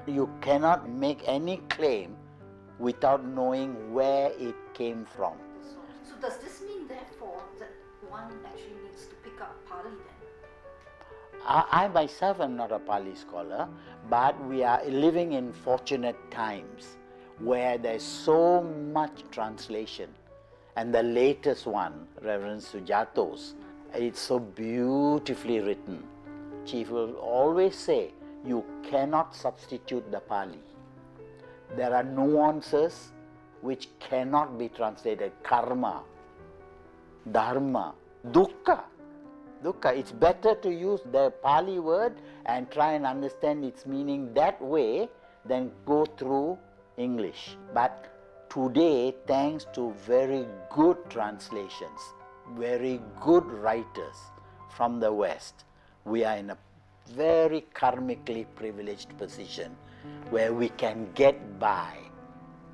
You cannot make any claim without knowing where it came from. So does this mean therefore that one actually needs to pick up Pali then? I myself am not a Pali scholar, but we are living in fortunate times where there's so much translation. And the latest one, Reverend Sujato's, it's so beautifully written. Chief will always say, you cannot substitute the Pali. There are nuances which cannot be translated. Karma, dharma, dukkha. Dukkha. It's better to use the Pali word and try and understand its meaning that way than go through English. But today, thanks to very good translations, very good writers from the West, we are in a very karmically privileged position where we can get by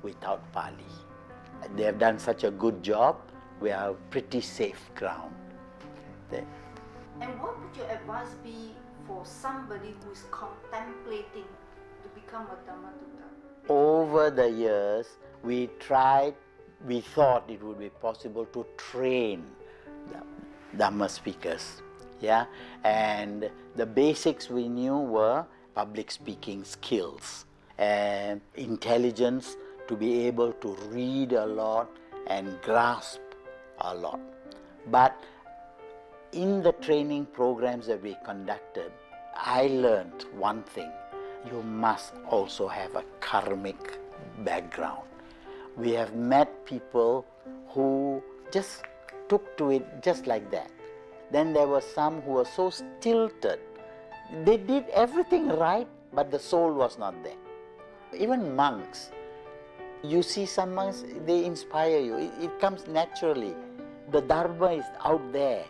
without Pali. They have done such a good job, we are pretty safe ground there. And what would your advice be for somebody who is contemplating to become a Dhammadūta? Over the years, we thought it would be possible to train the Dhamma speakers. Yeah? And the basics we knew were public speaking skills and intelligence to be able to read a lot and grasp a lot. But in the training programs that we conducted, I learned one thing. You must also have a karmic background. We have met people who just took to it just like that. Then there were some who were so stilted. They did everything right, but the soul was not there. Even monks. You see some monks, they inspire you. It comes naturally. The Dharma is out there,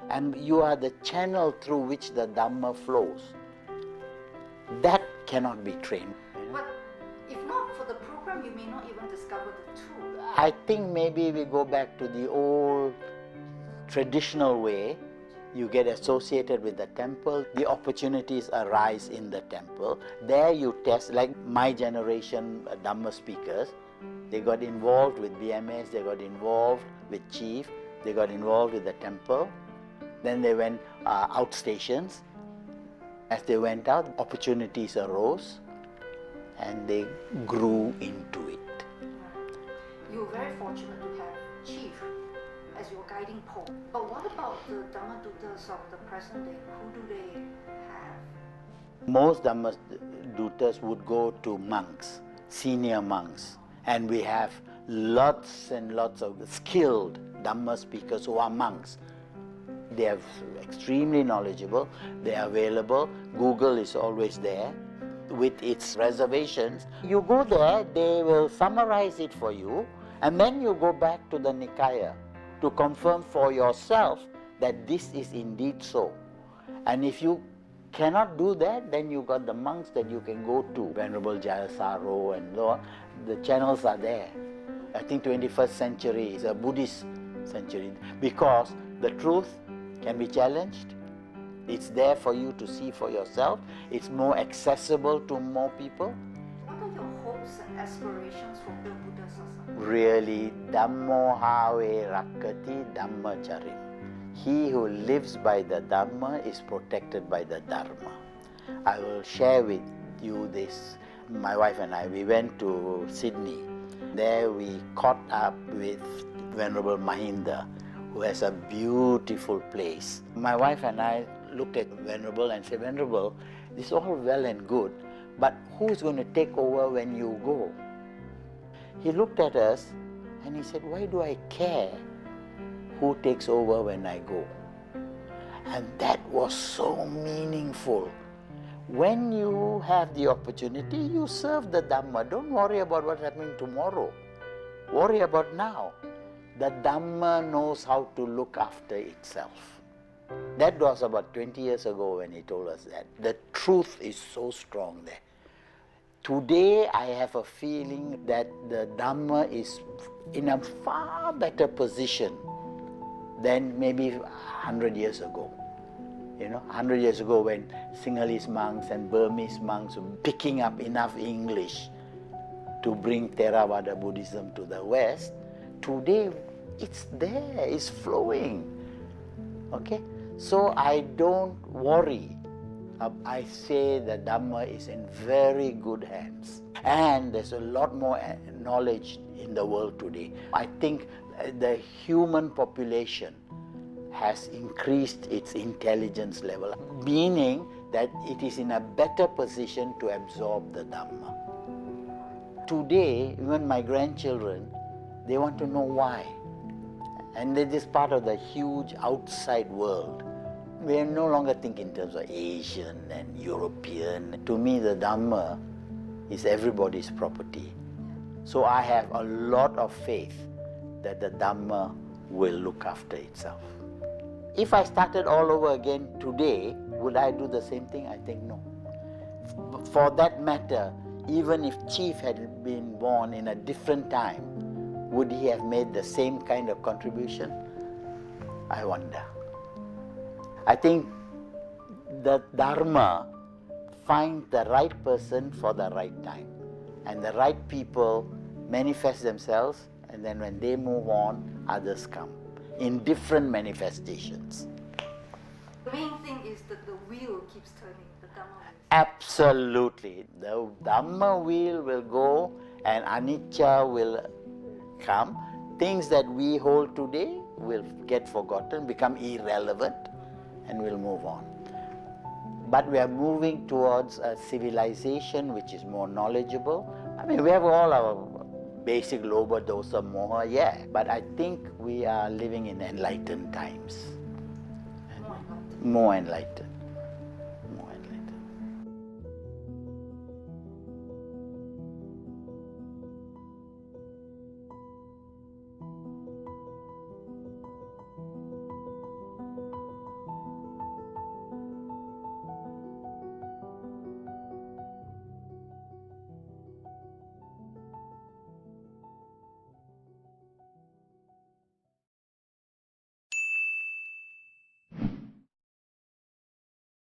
and you are the channel through which the Dhamma flows. That cannot be trained. But if not for the program, you may not even discover the truth. I think maybe we go back to the old traditional way. You get associated with the temple, the opportunities arise in the temple. There you test, like my generation Dhamma speakers, they got involved with BMS, they got involved with Chief, they got involved with the temple. Then they went outstations. As they went out, opportunities arose and they grew into it. You were very fortunate to have Chief as your guiding pole. But what about the Dhammadūtas of the present day? Who do they have? Most Dhammadūtas would go to monks, senior monks. And we have lots and lots of skilled Dhamma speakers who are monks. They are extremely knowledgeable, they are available, Google is always there with its reservations. You go there, they will summarize it for you, and then you go back to the Nikaya to confirm for yourself that this is indeed so. And if you cannot do that, then you got the monks that you can go to, Venerable Jayasaro and so on. The channels are there. I think 21st century is a Buddhist century because the truth can be challenged. It's there for you to see for yourself. It's more accessible to more people. What are your hopes and aspirations for the Buddha Sasana? Really, Dhammo have rakkati Dhammacharim. He who lives by the Dhamma is protected by the Dharma. I will share with you this. My wife and I, we went to Sydney. There we caught up with Venerable Mahinda, who has a beautiful place. My wife and I looked at Venerable and said, Venerable, this is all well and good, but who is going to take over when you go? He looked at us and he said, why do I care who takes over when I go? And that was so meaningful. When you have the opportunity, you serve the Dhamma. Don't worry about what's happening tomorrow. Worry about now. The Dhamma knows how to look after itself. That was about 20 years ago when he told us that. The truth is so strong there. Today, I have a feeling that the Dhamma is in a far better position than maybe 100 years ago. 100 years ago when Sinhalese monks and Burmese monks were picking up enough English to bring Theravada Buddhism to the West, today it's there, it's flowing. Okay? So I don't worry. I say the Dhamma is in very good hands. And there's a lot more knowledge in the world today. I think the human population has increased its intelligence level, meaning that it is in a better position to absorb the Dhamma. Today, even my grandchildren, they want to know why. And they're just part of the huge outside world. We no longer think in terms of Asian and European. To me, the Dhamma is everybody's property. So I have a lot of faith that the Dhamma will look after itself. If I started all over again today, would I do the same thing? I think no. For that matter, even if Chief had been born in a different time, would he have made the same kind of contribution? I wonder. I think the Dharma finds the right person for the right time. And the right people manifest themselves, and then when they move on, others come in different manifestations. The main thing is that the wheel keeps turning, the Dhamma wheel. Absolutely. The Dhamma wheel will go and anicca will come. Things that we hold today will get forgotten, become irrelevant, and we'll move on. But we are moving towards a civilization which is more knowledgeable. I mean, we have all our basic lobha, dosa, moha, yeah. But I think we are living in enlightened times. More enlightened. More enlightened.